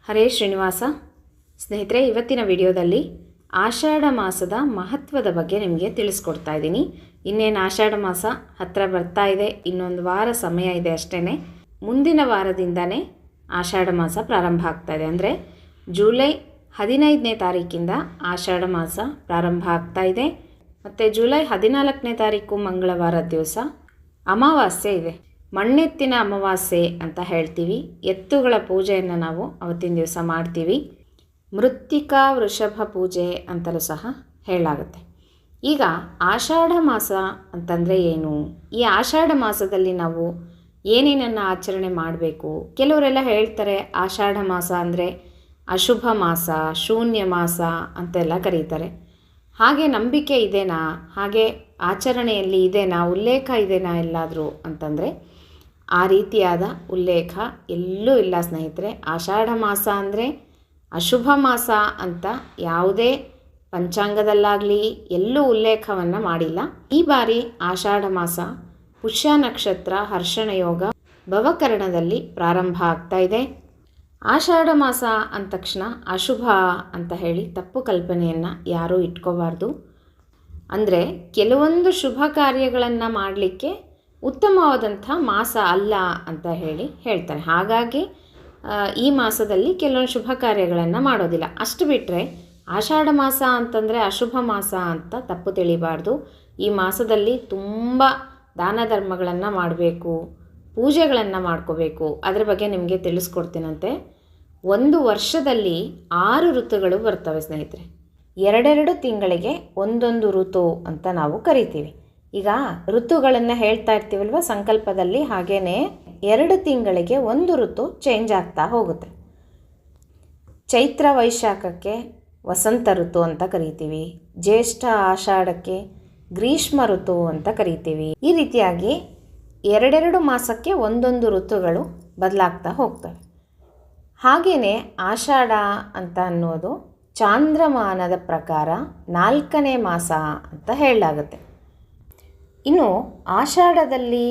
ಹರೇ ಶ್ರೀನಿವಾಸ. ಸ್ನೇಹಿತರೆ, ಇವತ್ತಿನ ವಿಡಿಯೋದಲ್ಲಿ ಆಷಾಢ ಮಾಸದ ಮಹತ್ವದ ಬಗ್ಗೆ ನಿಮಗೆ ತಿಳಿಸ್ಕೊಡ್ತಾ ಇದ್ದೀನಿ. ಇನ್ನೇನು ಆಷಾಢ ಮಾಸ ಹತ್ತಿರ ಬರ್ತಾ ಇದೆ, ಇನ್ನೊಂದು ವಾರ ಸಮಯ ಇದೆ ಅಷ್ಟೇ. ಮುಂದಿನ ವಾರದಿಂದನೇ ಆಷಾಢ ಮಾಸ ಪ್ರಾರಂಭ ಆಗ್ತಾ ಇದೆ. ಅಂದರೆ ಜುಲೈ 15ನೇ ತಾರೀಕಿಂದ ಆಷಾಢ ಮಾಸ ಪ್ರಾರಂಭ ಆಗ್ತಾ ಇದೆ. ಮತ್ತು ಜುಲೈ 14ನೇ ತಾರೀಕು ಮಂಗಳವಾರ ದಿವಸ ಅಮಾವಾಸ್ಯೆ ಇದೆ. ಮಣ್ಣೆತ್ತಿನ ಅಮಾವಾಸ್ಯೆ ಅಂತ ಹೇಳ್ತೀವಿ. ಎತ್ತುಗಳ ಪೂಜೆಯನ್ನು ನಾವು ಅವತ್ತಿನ ದಿವಸ ಮಾಡ್ತೀವಿ. ಮೃತ್ತಿಕಾ ವೃಷಭ ಪೂಜೆ ಅಂತಲೂ ಸಹ ಹೇಳಲಾಗುತ್ತೆ. ಈಗ ಆಷಾಢ ಮಾಸ ಅಂತಂದರೆ ಏನು? ಈ ಆಷಾಢ ಮಾಸದಲ್ಲಿ ನಾವು ಏನೇನನ್ನು ಆಚರಣೆ ಮಾಡಬೇಕು? ಕೆಲವರೆಲ್ಲ ಹೇಳ್ತಾರೆ ಆಷಾಢ ಮಾಸ ಅಂದರೆ ಅಶುಭ ಮಾಸ, ಶೂನ್ಯ ಮಾಸ ಅಂತೆಲ್ಲ ಕರೀತಾರೆ. ಹಾಗೆ ನಂಬಿಕೆ ಇದೆನಾ? ಹಾಗೆ ಆಚರಣೆಯಲ್ಲಿ ಇದೆನಾ? ಉಲ್ಲೇಖ ಇದೆನಾ ಎಲ್ಲಾದರೂ ಅಂತಂದರೆ ಆ ರೀತಿಯಾದ ಉಲ್ಲೇಖ ಎಲ್ಲೂ ಇಲ್ಲ ಸ್ನೇಹಿತರೆ. ಆಷಾಢ ಮಾಸ ಅಂದರೆ ಅಶುಭ ಮಾಸ ಅಂತ ಯಾವುದೇ ಪಂಚಾಂಗದಲ್ಲಾಗಲಿ ಎಲ್ಲೂ ಉಲ್ಲೇಖವನ್ನು ಮಾಡಿಲ್ಲ. ಈ ಬಾರಿ ಆಷಾಢ ಮಾಸ ಪುಷ್ಯ ನಕ್ಷತ್ರ, ಹರ್ಷಣ ಯೋಗ, ಭವಕರಣದಲ್ಲಿ ಪ್ರಾರಂಭ ಆಗ್ತಾ ಇದೆ. ಆಷಾಢ ಮಾಸ ಅಂದ ತಕ್ಷಣ ಅಶುಭ ಅಂತ ಹೇಳಿ ತಪ್ಪು ಕಲ್ಪನೆಯನ್ನು ಯಾರೂ ಇಟ್ಕೋಬಾರ್ದು. ಅಂದರೆ ಕೆಲವೊಂದು ಶುಭ ಕಾರ್ಯಗಳನ್ನು ಮಾಡಲಿಕ್ಕೆ ಉತ್ತಮವಾದಂಥ ಮಾಸ ಅಲ್ಲ ಅಂತ ಹೇಳ್ತಾರೆ. ಹಾಗಾಗಿ ಈ ಮಾಸದಲ್ಲಿ ಕೆಲವೊಂದು ಶುಭ ಕಾರ್ಯಗಳನ್ನು ಮಾಡೋದಿಲ್ಲ. ಅಷ್ಟು ಬಿಟ್ಟರೆ ಆಷಾಢ ಮಾಸ ಅಂತಂದರೆ ಅಶುಭ ಮಾಸ ಅಂತ ತಪ್ಪು ತಿಳಿಬಾರ್ದು. ಈ ಮಾಸದಲ್ಲಿ ತುಂಬ ದಾನ ಧರ್ಮಗಳನ್ನು ಮಾಡಬೇಕು, ಪೂಜೆಗಳನ್ನು ಮಾಡ್ಕೋಬೇಕು. ಅದರ ಬಗ್ಗೆ ನಿಮಗೆ ತಿಳಿಸ್ಕೊಡ್ತೀನಂತೆ. ಒಂದು ವರ್ಷದಲ್ಲಿ 6 ಋತುಗಳು ಬರ್ತವೆ ಸ್ನೇಹಿತರೆ. 2 ತಿಂಗಳಿಗೆ ಒಂದೊಂದು ಋತು ಅಂತ ನಾವು ಕರಿತೀವಿ. ಈಗ ಋತುಗಳನ್ನು ಹೇಳ್ತಾ ಇರ್ತೀವಲ್ವ ಸಂಕಲ್ಪದಲ್ಲಿ, ಹಾಗೇ 2 ತಿಂಗಳಿಗೆ ಒಂದು ಋತು ಚೇಂಜ್ ಆಗ್ತಾ ಹೋಗುತ್ತೆ. ಚೈತ್ರ ವೈಶಾಖಕ್ಕೆ ವಸಂತ ಋತು ಅಂತ ಕರಿತೀವಿ. ಜ್ಯೇಷ್ಠ ಆಷಾಢಕ್ಕೆ ಗ್ರೀಷ್ಮ ಋತು ಅಂತ ಕರಿತೀವಿ. ಈ ರೀತಿಯಾಗಿ 2 ಮಾಸಕ್ಕೆ ಒಂದೊಂದು ಋತುಗಳು ಬದಲಾಗ್ತಾ ಹೋಗ್ತವೆ. ಹಾಗೆಯೇ ಆಷಾಢ ಅಂತ ಅನ್ನೋದು ಚಾಂದ್ರಮಾನದ ಪ್ರಕಾರ 4ನೇ ಮಾಸ ಅಂತ ಹೇಳಲಾಗುತ್ತೆ. ಇನ್ನು ಆಷಾಢದಲ್ಲಿ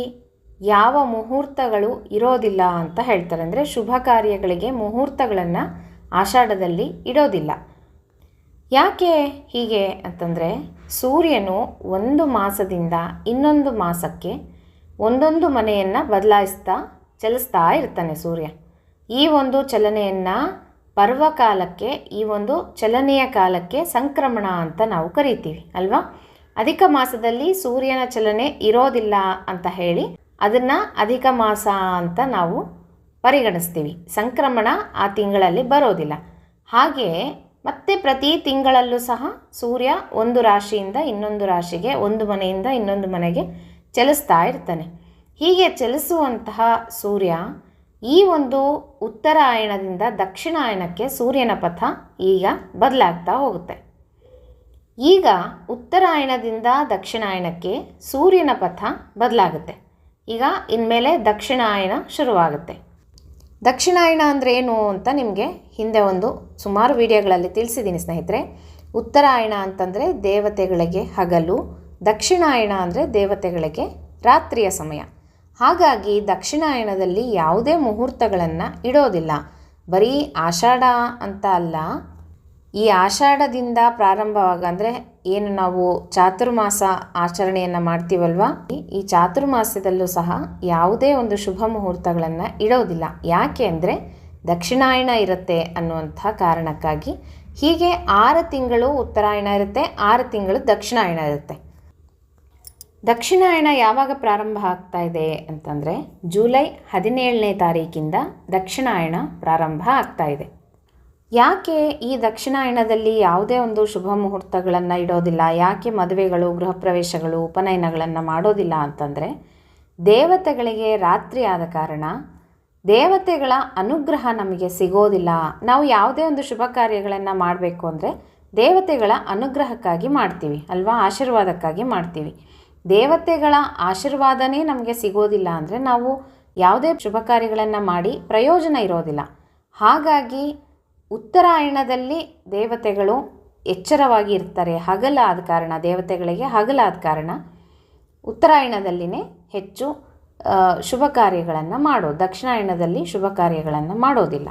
ಯಾವ ಮುಹೂರ್ತಗಳು ಇರೋದಿಲ್ಲ ಅಂತ ಹೇಳ್ತಾರೆ. ಅಂದರೆ ಶುಭ ಕಾರ್ಯಗಳಿಗೆ ಮುಹೂರ್ತಗಳನ್ನು ಆಷಾಢದಲ್ಲಿ ಇಡೋದಿಲ್ಲ. ಯಾಕೆ ಹೀಗೆ ಅಂತಂದರೆ ಸೂರ್ಯನು ಒಂದು ಮಾಸದಿಂದ ಇನ್ನೊಂದು ಮಾಸಕ್ಕೆ ಒಂದೊಂದು ಮನೆಯನ್ನು ಚಲಿಸ್ತಾ ಇರ್ತಾನೆ ಸೂರ್ಯ. ಈ ಒಂದು ಚಲನೆಯನ್ನು ಪರ್ವಕಾಲಕ್ಕೆ, ಈ ಒಂದು ಚಲನೆಯ ಕಾಲಕ್ಕೆ ಸಂಕ್ರಮಣ ಅಂತ ನಾವು ಕರಿತೀವಿ ಅಲ್ವಾ. ಅಧಿಕ ಮಾಸದಲ್ಲಿ ಸೂರ್ಯನ ಚಲನೆ ಇರೋದಿಲ್ಲ ಅಂತ ಹೇಳಿ ಅದನ್ನು ಅಧಿಕ ಮಾಸ ಅಂತ ನಾವು ಪರಿಗಣಿಸ್ತೀವಿ. ಸಂಕ್ರಮಣ ಆ ತಿಂಗಳಲ್ಲಿ ಬರೋದಿಲ್ಲ. ಹಾಗೆ ಮತ್ತೆ ಪ್ರತಿ ತಿಂಗಳಲ್ಲೂ ಸಹ ಸೂರ್ಯ ಒಂದು ರಾಶಿಯಿಂದ ಇನ್ನೊಂದು ರಾಶಿಗೆ, ಒಂದು ಮನೆಯಿಂದ ಇನ್ನೊಂದು ಮನೆಗೆ ಚಲಿಸ್ತಾ ಇರ್ತಾನೆ. ಹೀಗೆ ಚಲಿಸುವಂತಹ ಸೂರ್ಯ ಈ ಒಂದು ಉತ್ತರಾಯಣದಿಂದ ದಕ್ಷಿಣಾಯಣಕ್ಕೆ ಸೂರ್ಯನ ಪಥ ಈಗ ಬದಲಾಗ್ತಾ ಹೋಗುತ್ತೆ. ಈಗ ಉತ್ತರಾಯಣದಿಂದ ದಕ್ಷಿಣಾಯಣಕ್ಕೆ ಸೂರ್ಯನ ಪಥ ಬದಲಾಗುತ್ತೆ. ಈಗ ಇನ್ಮೇಲೆ ದಕ್ಷಿಣಾಯಣ ಶುರುವಾಗುತ್ತೆ. ದಕ್ಷಿಣಾಯಣ ಅಂದರೆ ಏನು ಅಂತ ನಿಮಗೆ ಹಿಂದೆ ಸುಮಾರು ವಿಡಿಯೋಗಳಲ್ಲಿ ತಿಳಿಸಿದ್ದೀನಿ ಸ್ನೇಹಿತರೆ. ಉತ್ತರಾಯಣ ಅಂತಂದರೆ ದೇವತೆಗಳಿಗೆ ಹಗಲು, ದಕ್ಷಿಣಾಯಣ ಅಂದರೆ ದೇವತೆಗಳಿಗೆ ರಾತ್ರಿಯ ಸಮಯ. ಹಾಗಾಗಿ ದಕ್ಷಿಣಾಯಣದಲ್ಲಿ ಯಾವುದೇ ಮುಹೂರ್ತಗಳನ್ನು ಇಡೋದಿಲ್ಲ. ಬರೀ ಆಷಾಢ ಅಂತ ಅಲ್ಲ, ಈ ಆಷಾಢದಿಂದ ಅಂದರೆ ಏನು ನಾವು ಚಾತುರ್ಮಾಸ ಆಚರಣೆಯನ್ನು ಮಾಡ್ತೀವಲ್ವ, ಈ ಚಾತುರ್ಮಾಸ್ಯದಲ್ಲೂ ಸಹ ಯಾವುದೇ ಒಂದು ಶುಭ ಮುಹೂರ್ತಗಳನ್ನು ಇಡೋದಿಲ್ಲ. ಯಾಕೆ ಅಂದರೆ ದಕ್ಷಿಣಾಯಣ ಇರುತ್ತೆ ಅನ್ನುವಂಥ ಕಾರಣಕ್ಕಾಗಿ. ಹೀಗೆ 6 ತಿಂಗಳು ಉತ್ತರಾಯಣ ಇರುತ್ತೆ, 6 ತಿಂಗಳು ದಕ್ಷಿಣಾಯಣ ಇರುತ್ತೆ. ದಕ್ಷಿಣಾಯಣ ಯಾವಾಗ ಪ್ರಾರಂಭ ಆಗ್ತಾ ಇದೆ ಅಂತಂದರೆ ಜುಲೈ 17ನೇ ತಾರೀಕಿಂದ ದಕ್ಷಿಣಾಯಣ ಪ್ರಾರಂಭ ಆಗ್ತಾ ಇದೆ. ಯಾಕೆ ಈ ದಕ್ಷಿಣಾಯಣದಲ್ಲಿ ಯಾವುದೇ ಒಂದು ಶುಭ ಮುಹೂರ್ತಗಳನ್ನು ಇಡೋದಿಲ್ಲ? ಯಾಕೆ ಮದುವೆಗಳು, ಗೃಹ ಪ್ರವೇಶಗಳು, ಉಪನಯನಗಳನ್ನು ಮಾಡೋದಿಲ್ಲ ಅಂತಂದರೆ ದೇವತೆಗಳಿಗೆ ರಾತ್ರಿ ಆದ ಕಾರಣ ದೇವತೆಗಳ ಅನುಗ್ರಹ ನಮಗೆ ಸಿಗೋದಿಲ್ಲ. ನಾವು ಯಾವುದೇ ಒಂದು ಶುಭ ಕಾರ್ಯಗಳನ್ನು ಮಾಡಬೇಕು ಅಂದರೆ ದೇವತೆಗಳ ಅನುಗ್ರಹಕ್ಕಾಗಿ ಮಾಡ್ತೀವಿ ಅಲ್ವಾ, ಆಶೀರ್ವಾದಕ್ಕಾಗಿ ಮಾಡ್ತೀವಿ. ದೇವತೆಗಳ ಆಶೀರ್ವಾದನೇ ನಮಗೆ ಸಿಗೋದಿಲ್ಲ ಅಂದರೆ ನಾವು ಯಾವುದೇ ಶುಭ ಕಾರ್ಯಗಳನ್ನು ಮಾಡಿ ಪ್ರಯೋಜನ ಇರೋದಿಲ್ಲ. ಹಾಗಾಗಿ ಉತ್ತರಾಯಣದಲ್ಲಿ ದೇವತೆಗಳು ಎಚ್ಚರವಾಗಿ ಇರ್ತಾರೆ. ಹಗಲಾದ ಕಾರಣ, ದೇವತೆಗಳಿಗೆ ಹಗಲಾದ ಕಾರಣ ಉತ್ತರಾಯಣದಲ್ಲಿನೇ ಹೆಚ್ಚು ಶುಭ ಕಾರ್ಯಗಳನ್ನು ದಕ್ಷಿಣಾಯಣದಲ್ಲಿ ಶುಭ ಕಾರ್ಯಗಳನ್ನು ಮಾಡೋದಿಲ್ಲ.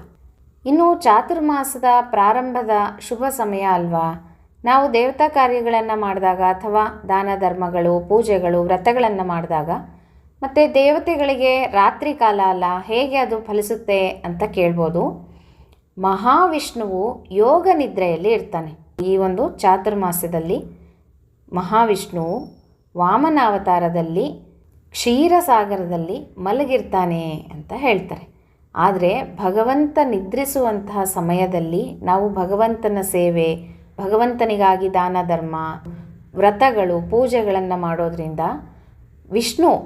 ಇನ್ನು ಚಾತುರ್ಮಾಸದ ಪ್ರಾರಂಭದ ಶುಭ ಸಮಯ ಅಲ್ವಾ. ನಾವು ದೇವತಾ ಕಾರ್ಯಗಳನ್ನು ಮಾಡಿದಾಗ ಅಥವಾ ದಾನ ಧರ್ಮಗಳು, ಪೂಜೆಗಳು, ವ್ರತಗಳನ್ನು ಮಾಡಿದಾಗ ಮತ್ತು ದೇವತೆಗಳಿಗೆ ರಾತ್ರಿ ಕಾಲ ಅಲ್ಲ, ಹೇಗೆ ಅದು ಫಲಿಸುತ್ತೆ ಅಂತ ಕೇಳ್ಬೋದು. ಮಹಾವಿಷ್ಣುವು ಯೋಗ ನಿದ್ರೆಯಲ್ಲಿ ಇರ್ತಾನೆ. ಈ ಒಂದು ಚಾತುರ್ಮಾಸ್ಯದಲ್ಲಿ ಮಹಾವಿಷ್ಣುವು ವಾಮನಾವತಾರದಲ್ಲಿ ಕ್ಷೀರಸಾಗರದಲ್ಲಿ ಮಲಗಿರ್ತಾನೆ ಅಂತ ಹೇಳ್ತಾರೆ. ಆದರೆ ಭಗವಂತ ನಿದ್ರಿಸುವಂತಹ ಸಮಯದಲ್ಲಿ ನಾವು ಭಗವಂತನ ಸೇವೆ, ಭಗವಂತನಿಗಾಗಿ ದಾನ ಧರ್ಮ, ವ್ರತಗಳು, ಪೂಜೆಗಳನ್ನು ಮಾಡೋದ್ರಿಂದ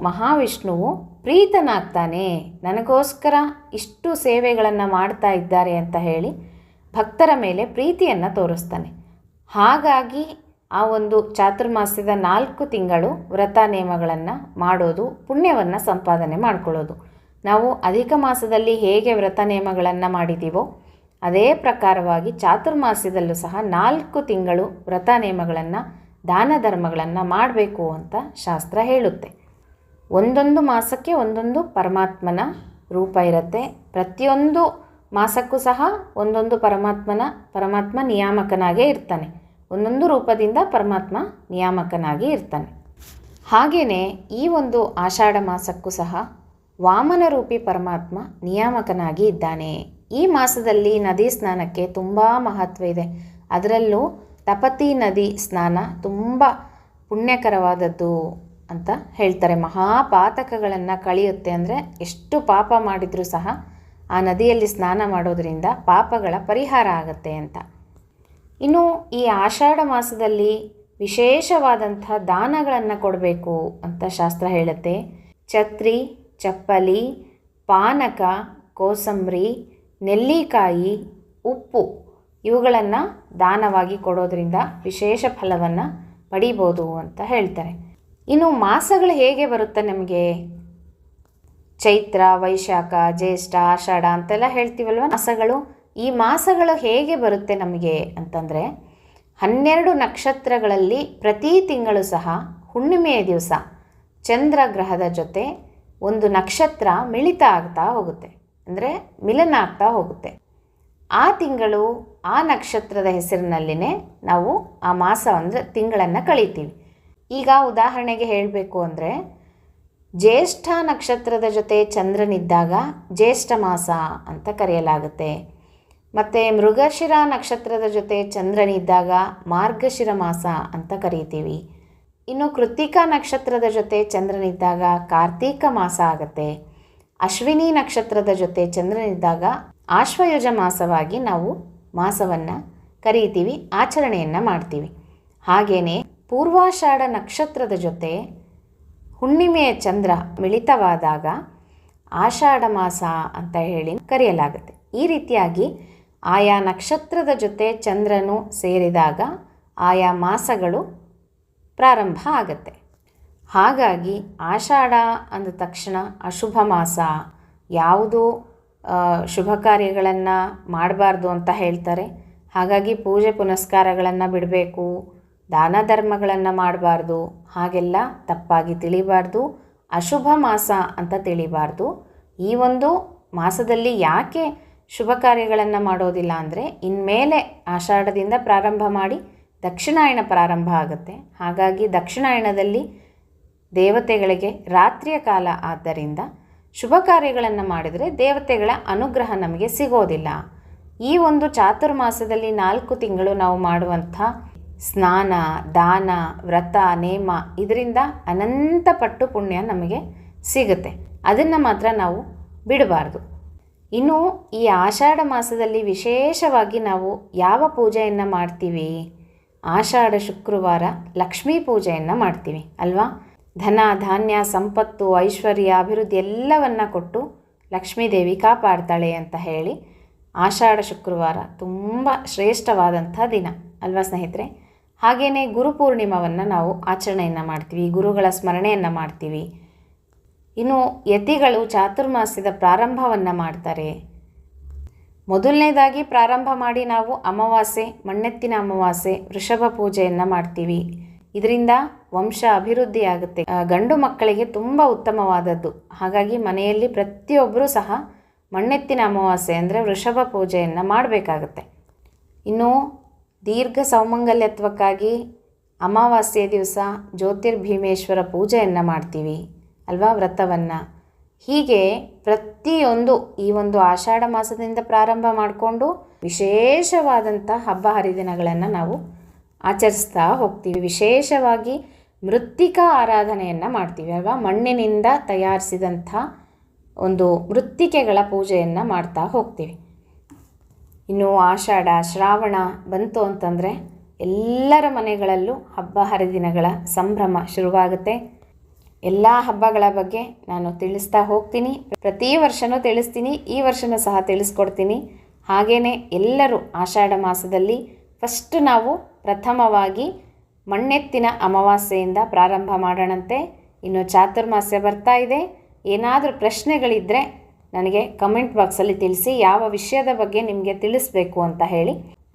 ಮಹಾವಿಷ್ಣುವು ಪ್ರೀತನಾಗ್ತಾನೆ. ನನಗೋಸ್ಕರ ಇಷ್ಟು ಸೇವೆಗಳನ್ನು ಮಾಡ್ತಾ ಇದ್ದಾರೆ ಅಂತ ಹೇಳಿ ಭಕ್ತರ ಮೇಲೆ ಪ್ರೀತಿಯನ್ನು ತೋರಿಸ್ತಾನೆ. ಹಾಗಾಗಿ ಆ ಒಂದು ಚಾತುರ್ಮಾಸ್ಯದ 4 ತಿಂಗಳು ವ್ರತ ನೇಮಗಳನ್ನು ಮಾಡೋದು, ಪುಣ್ಯವನ್ನು ಸಂಪಾದನೆ ಮಾಡ್ಕೊಳ್ಳೋದು. ನಾವು ಅಧಿಕ ಮಾಸದಲ್ಲಿ ಹೇಗೆ ವ್ರತ ನೇಮಗಳನ್ನು ಮಾಡಿದ್ದೀವೋ ಅದೇ ಪ್ರಕಾರವಾಗಿ ಚಾತುರ್ಮಾಸ್ಯದಲ್ಲೂ ಸಹ 4 ತಿಂಗಳು ವ್ರತ ನೇಮಗಳನ್ನು, ದಾನ ಧರ್ಮಗಳನ್ನು ಮಾಡಬೇಕು ಅಂತ ಶಾಸ್ತ್ರ ಹೇಳುತ್ತೆ. ಒಂದೊಂದು ಮಾಸಕ್ಕೆ ಒಂದೊಂದು ಪರಮಾತ್ಮನ ರೂಪ ಇರುತ್ತೆ. ಪ್ರತಿಯೊಂದು ಮಾಸಕ್ಕೂ ಸಹ ಒಂದೊಂದು ಪರಮಾತ್ಮ ನಿಯಾಮಕನಾಗೇ ಇರ್ತಾನೆ. ಒಂದೊಂದು ರೂಪದಿಂದ ಪರಮಾತ್ಮ ನಿಯಾಮಕನಾಗಿ ಇರ್ತಾನೆ. ಹಾಗೆಯೇ ಈ ಒಂದು ಆಷಾಢ ಮಾಸಕ್ಕೂ ಸಹ ವಾಮನ ರೂಪಿ ಪರಮಾತ್ಮ ನಿಯಾಮಕನಾಗಿ ಇದ್ದಾನೆ. ಈ ಮಾಸದಲ್ಲಿ ನದಿ ಸ್ನಾನಕ್ಕೆ ತುಂಬ ಮಹತ್ವ ಇದೆ. ಅದರಲ್ಲೂ ತಪತಿ ನದಿ ಸ್ನಾನ ತುಂಬ ಪುಣ್ಯಕರವಾದದ್ದು ಅಂತ ಹೇಳ್ತಾರೆ. ಮಹಾಪಾತಕಗಳನ್ನು ಕಳೆಯುತ್ತೆ. ಅಂದರೆ ಎಷ್ಟು ಪಾಪ ಮಾಡಿದರೂ ಸಹ ಆ ನದಿಯಲ್ಲಿ ಸ್ನಾನ ಮಾಡೋದರಿಂದ ಪಾಪಗಳ ಪರಿಹಾರ ಆಗುತ್ತೆ ಅಂತ. ಇನ್ನು ಈ ಆಷಾಢ ಮಾಸದಲ್ಲಿ ವಿಶೇಷವಾದಂಥ ದಾನಗಳನ್ನು ಕೊಡಬೇಕು ಅಂತ ಶಾಸ್ತ್ರ ಹೇಳುತ್ತೆ. ಛತ್ರಿ, ಚಪ್ಪಲಿ, ಪಾನಕ, ಕೋಸಂಬರಿ, ನೆಲ್ಲಿಕಾಯಿ, ಉಪ್ಪು ಇವುಗಳನ್ನು ದಾನವಾಗಿ ಕೊಡೋದ್ರಿಂದ ವಿಶೇಷ ಫಲವನ್ನು ಪಡಿಬೋದು ಅಂತ ಹೇಳ್ತಾರೆ. ಇನ್ನು ಮಾಸಗಳು ಹೇಗೆ ಬರುತ್ತೆ ನಮಗೆ? ಚೈತ್ರ, ವೈಶಾಖ, ಜ್ಯೇಷ್ಠ, ಆಷಾಢ ಅಂತೆಲ್ಲ ಹೇಳ್ತೀವಲ್ವ ಮಾಸಗಳು. ಈ ಮಾಸಗಳು ಹೇಗೆ ಬರುತ್ತೆ ನಮಗೆ ಅಂತಂದರೆ 12 ನಕ್ಷತ್ರಗಳಲ್ಲಿ ಪ್ರತಿ ತಿಂಗಳು ಸಹ ಹುಣ್ಣಿಮೆಯ ದಿವಸ ಚಂದ್ರಗ್ರಹದ ಜೊತೆ ಒಂದು ನಕ್ಷತ್ರ ಮಿಳಿತ ಆಗ್ತಾ ಹೋಗುತ್ತೆ, ಅಂದರೆ ಮಿಲನ ಆಗ್ತಾ ಹೋಗುತ್ತೆ. ಆ ತಿಂಗಳು ಆ ನಕ್ಷತ್ರದ ಹೆಸರಿನಲ್ಲಿನೇ ನಾವು ಆ ಮಾಸ ಅಂದರೆ ತಿಂಗಳನ್ನು ಕಳೀತೀವಿ. ಈಗ ಉದಾಹರಣೆಗೆ ಹೇಳಬೇಕು ಅಂದರೆ ಜ್ಯೇಷ್ಠ ನಕ್ಷತ್ರದ ಜೊತೆ ಚಂದ್ರನಿದ್ದಾಗ ಜ್ಯೇಷ್ಠ ಮಾಸ ಅಂತ ಕರೆಯಲಾಗುತ್ತೆ. ಮತ್ತು ಮೃಗಶಿರ ನಕ್ಷತ್ರದ ಜೊತೆ ಚಂದ್ರನಿದ್ದಾಗ ಮಾರ್ಗಶಿರ ಮಾಸ ಅಂತ ಕರೀತೀವಿ. ಇನ್ನು ಕೃತ್ತಿಕಾ ನಕ್ಷತ್ರದ ಜೊತೆ ಚಂದ್ರನಿದ್ದಾಗ ಕಾರ್ತೀಕ ಮಾಸ ಆಗುತ್ತೆ. ಅಶ್ವಿನಿ ನಕ್ಷತ್ರದ ಜೊತೆ ಚಂದ್ರನಿದ್ದಾಗ ಆಶ್ವಯುಜ ಮಾಸವಾಗಿ ನಾವು ಮಾಸವನ್ನು ಕರೀತೀವಿ, ಆಚರಣೆಯನ್ನು ಮಾಡ್ತೀವಿ. ಹಾಗೆಯೇ ಪೂರ್ವಾಷಾಢ ನಕ್ಷತ್ರದ ಜೊತೆ ಹುಣ್ಣಿಮೆಯ ಚಂದ್ರ ಮಿಳಿತವಾದಾಗ ಆಷಾಢ ಮಾಸ ಅಂತ ಹೇಳಿ ಕರೆಯಲಾಗುತ್ತೆ. ಈ ರೀತಿಯಾಗಿ ಆಯಾ ನಕ್ಷತ್ರದ ಜೊತೆ ಚಂದ್ರನು ಸೇರಿದಾಗ ಆಯಾ ಮಾಸಗಳು ಪ್ರಾರಂಭ ಆಗುತ್ತೆ. ಹಾಗಾಗಿ ಆಷಾಢ ಅಂದ ತಕ್ಷಣ ಅಶುಭ ಮಾಸ, ಯಾವುದೂ ಶುಭ ಕಾರ್ಯಗಳನ್ನು ಮಾಡಬಾರ್ದು ಅಂತ ಹೇಳ್ತಾರೆ. ಹಾಗಾಗಿ ಪೂಜೆ ಪುನಸ್ಕಾರಗಳನ್ನು ಬಿಡಬೇಕು, ದಾನ ಧರ್ಮಗಳನ್ನು ಮಾಡಬಾರ್ದು, ಹಾಗೆಲ್ಲ ತಪ್ಪಾಗಿ ತಿಳಿಬಾರ್ದು. ಅಶುಭ ಮಾಸ ಅಂತ ತಿಳಿಬಾರ್ದು. ಈ ಒಂದು ಮಾಸದಲ್ಲಿ ಯಾಕೆ ಶುಭ ಕಾರ್ಯಗಳನ್ನು ಮಾಡೋದಿಲ್ಲ ಅಂದರೆ ಇನ್ಮೇಲೆ ಆಷಾಢದಿಂದ ಪ್ರಾರಂಭ ಮಾಡಿ ದಕ್ಷಿಣಾಯಣ ಪ್ರಾರಂಭ ಆಗುತ್ತೆ. ಹಾಗಾಗಿ ದಕ್ಷಿಣಾಯಣದಲ್ಲಿ ದೇವತೆಗಳಿಗೆ ರಾತ್ರಿಯ ಕಾಲ ಆದ್ದರಿಂದ ಶುಭ ಕಾರ್ಯಗಳನ್ನು ಮಾಡಿದರೆ ದೇವತೆಗಳ ಅನುಗ್ರಹ ನಮಗೆ ಸಿಗೋದಿಲ್ಲ. ಈ ಒಂದು ಚಾತುರ್ಮಾಸದಲ್ಲಿ 4 ತಿಂಗಳು ನಾವು ಮಾಡುವಂಥ ಸ್ನಾನ, ದಾನ, ವ್ರತ, ನೇಮ ಇದರಿಂದ ಅನಂತ ಪಟ್ಟು ಪುಣ್ಯ ನಮಗೆ ಸಿಗುತ್ತೆ. ಅದನ್ನು ಮಾತ್ರ ನಾವು ಬಿಡಬಾರ್ದು. ಇನ್ನು ಈ ಆಷಾಢ ಮಾಸದಲ್ಲಿ ವಿಶೇಷವಾಗಿ ನಾವು ಯಾವ ಪೂಜೆಯನ್ನು ಮಾಡ್ತೀವಿ? ಆಷಾಢ ಶುಕ್ರವಾರ ಲಕ್ಷ್ಮೀ ಪೂಜೆಯನ್ನು ಮಾಡ್ತೀವಿ ಅಲ್ವಾ. ಧನ, ಧಾನ್ಯ, ಸಂಪತ್ತು, ಐಶ್ವರ್ಯ, ಅಭಿವೃದ್ಧಿ ಎಲ್ಲವನ್ನು ಕೊಟ್ಟು ಲಕ್ಷ್ಮೀದೇವಿ ಕಾಪಾಡ್ತಾಳೆ ಅಂತ ಹೇಳಿ ಆಷಾಢ ಶುಕ್ರವಾರ ತುಂಬ ಶ್ರೇಷ್ಠವಾದಂಥ ದಿನ ಅಲ್ವಾ ಸ್ನೇಹಿತರೆ. ಹಾಗೆಯೇ ಗುರುಪೂರ್ಣಿಮವನ್ನು ನಾವು ಆಚರಣೆಯನ್ನು ಮಾಡ್ತೀವಿ, ಗುರುಗಳ ಸ್ಮರಣೆಯನ್ನು ಮಾಡ್ತೀವಿ. ಇನ್ನು ಯತಿಗಳು ಚಾತುರ್ಮಾಸ್ಯದ ಪ್ರಾರಂಭವನ್ನು ಮಾಡ್ತಾರೆ. ಮೊದಲನೇದಾಗಿ ಪ್ರಾರಂಭ ಮಾಡಿ ನಾವು ಅಮಾವಾಸ್ಯೆ, ಮಣ್ಣೆತ್ತಿನ ಅಮಾವಾಸ್ಯೆ, ವೃಷಭ ಪೂಜೆಯನ್ನು ಮಾಡ್ತೀವಿ. ಇದರಿಂದ ವಂಶ ಅಭಿವೃದ್ಧಿ ಆಗುತ್ತೆ, ಗಂಡು ಮಕ್ಕಳಿಗೆ ತುಂಬ ಉತ್ತಮವಾದದ್ದು. ಹಾಗಾಗಿ ಮನೆಯಲ್ಲಿ ಪ್ರತಿಯೊಬ್ಬರೂ ಸಹ ಮಣ್ಣೆತ್ತಿನ ಅಮಾವಾಸ್ಯೆ ಅಂದರೆ ವೃಷಭ ಪೂಜೆಯನ್ನು ಮಾಡಬೇಕಾಗತ್ತೆ. ಇನ್ನು ದೀರ್ಘ ಸೌಮಂಗಲ್ಯತ್ವಕ್ಕಾಗಿ ಅಮಾವಾಸ್ಯೆ ದಿವಸ ಜ್ಯೋತಿರ್ಭೀಮೇಶ್ವರ ಪೂಜೆಯನ್ನು ಮಾಡ್ತೀವಿ ಅಲ್ವಾ, ವ್ರತವನ್ನು. ಹೀಗೆ ಪ್ರತಿಯೊಂದು ಈ ಒಂದು ಆಷಾಢ ಮಾಸದಿಂದ ಪ್ರಾರಂಭ ಮಾಡಿಕೊಂಡು ವಿಶೇಷವಾದಂಥ ಹಬ್ಬ ಹರಿದಿನಗಳನ್ನು ನಾವು ಆಚರಿಸ್ತಾ ಹೋಗ್ತೀವಿ. ವಿಶೇಷವಾಗಿ ಮೃತ್ತಿಕಾ ಆರಾಧನೆಯನ್ನು ಮಾಡ್ತೀವಿ ಅಲ್ವಾ, ಮಣ್ಣಿನಿಂದ ತಯಾರಿಸಿದಂಥ ಒಂದು ಮೃತ್ತಿಕೆಗಳ ಪೂಜೆಯನ್ನು ಮಾಡ್ತಾ ಹೋಗ್ತೀವಿ. ಇನ್ನು ಆಷಾಢ ಶ್ರಾವಣ ಬಂತು ಅಂತಂದರೆ ಎಲ್ಲರ ಮನೆಗಳಲ್ಲೂ ಹಬ್ಬ ಹರಿದಿನಗಳ ಸಂಭ್ರಮ ಶುರುವಾಗುತ್ತೆ. ಎಲ್ಲ ಹಬ್ಬಗಳ ಬಗ್ಗೆ ನಾನು ತಿಳಿಸ್ತಾ ಹೋಗ್ತೀನಿ. ಪ್ರತಿ ವರ್ಷವೂ ತಿಳಿಸ್ತೀನಿ, ಈ ವರ್ಷವೂ ಸಹ ತಿಳಿಸ್ಕೊಡ್ತೀನಿ. ಹಾಗೆಯೇ ಎಲ್ಲರೂ ಆಷಾಢ ಮಾಸದಲ್ಲಿ ಫಸ್ಟ್ ನಾವು ಪ್ರಥಮವಾಗಿ ಮಣ್ಣೆತ್ತಿನ ಅಮಾವಾಸ್ಯೆಯಿಂದ ಪ್ರಾರಂಭ ಮಾಡೋಣಂತೆ. ಇನ್ನು ಚಾತುರ್ಮಾಸ್ಯ ಬರ್ತಾ ಇದೆ. ಏನಾದರೂ ಪ್ರಶ್ನೆಗಳಿದ್ದರೆ ನನಗೆ ಕಮೆಂಟ್ ಬಾಕ್ಸಲ್ಲಿ ತಿಳಿಸಿ, ಯಾವ ವಿಷಯದ ಬಗ್ಗೆ ನಿಮಗೆ ತಿಳಿಸ್ಬೇಕು ಅಂತ ಹೇಳಿ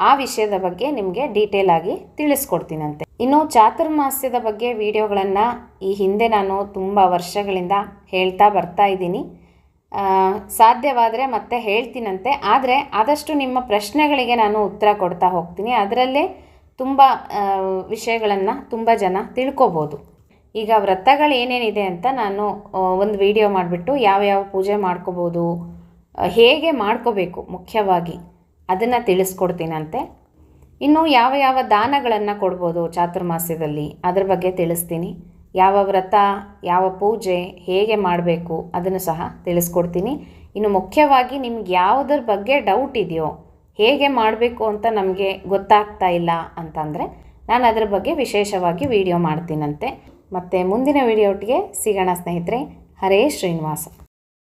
ಆ ವಿಷಯದ ಬಗ್ಗೆ ನಿಮಗೆ ಡೀಟೇಲ್ ಆಗಿ ತಿಳಿಸ್ಕೊಡ್ತೀನಂತೆ. ಇನ್ನು ಚಾತುರ್ಮಾಸ್ಯದ ಬಗ್ಗೆ ವಿಡಿಯೋಗಳನ್ನು ಈ ಹಿಂದೆ ನಾನು ತುಂಬ ವರ್ಷಗಳಿಂದ ಹೇಳ್ತಾ ಬರ್ತಾ ಇದ್ದೀನಿ. ಸಾಧ್ಯವಾದರೆ ಮತ್ತೆ ಹೇಳ್ತೀನಂತೆ. ಆದರೆ ಆದಷ್ಟು ನಿಮ್ಮ ಪ್ರಶ್ನೆಗಳಿಗೆ ನಾನು ಉತ್ತರ ಕೊಡ್ತಾ ಹೋಗ್ತೀನಿ. ಅದರಲ್ಲೇ ತುಂಬ ವಿಷಯಗಳನ್ನು ತುಂಬ ಜನ ತಿಳ್ಕೊಬೋದು. ಈಗ ವ್ರತಗಳು ಏನೇನಿದೆ ಅಂತ ನಾನು ಒಂದು ವಿಡಿಯೋ ಮಾಡಿಬಿಟ್ಟು ಯಾವ್ಯಾವ ಪೂಜೆ ಮಾಡ್ಕೋಬೋದು, ಹೇಗೆ ಮಾಡ್ಕೋಬೇಕು ಮುಖ್ಯವಾಗಿ ಅದನ್ನು ತಿಳಿಸ್ಕೊಡ್ತೀನಂತೆ. ಇನ್ನು ಯಾವ ಯಾವ ದಾನಗಳನ್ನು ಕೊಡ್ಬೋದು ಚಾತುರ್ಮಾಸ್ಯದಲ್ಲಿ ಅದ್ರ ಬಗ್ಗೆ ತಿಳಿಸ್ತೀನಿ. ಯಾವ ವ್ರತ, ಯಾವ ಪೂಜೆ ಹೇಗೆ ಮಾಡಬೇಕು ಅದನ್ನು ಸಹ ತಿಳಿಸ್ಕೊಡ್ತೀನಿ. ಇನ್ನು ಮುಖ್ಯವಾಗಿ ನಿಮ್ಗೆ ಯಾವುದ್ರ ಬಗ್ಗೆ ಡೌಟ್ ಇದೆಯೋ, ಹೇಗೆ ಮಾಡಬೇಕು ಅಂತ ನಮಗೆ ಗೊತ್ತಾಗ್ತಾ ಇಲ್ಲ ಅಂತಂದರೆ ನಾನು ಅದರ ಬಗ್ಗೆ ವಿಶೇಷವಾಗಿ ವಿಡಿಯೋ ಮಾಡ್ತೀನಂತೆ. ಮತ್ತು ಮುಂದಿನ ವಿಡಿಯೋಟಿಗೆ ಸಿಗೋಣ ಸ್ನೇಹಿತರೆ. ಹರೇ ಶ್ರೀನಿವಾಸ.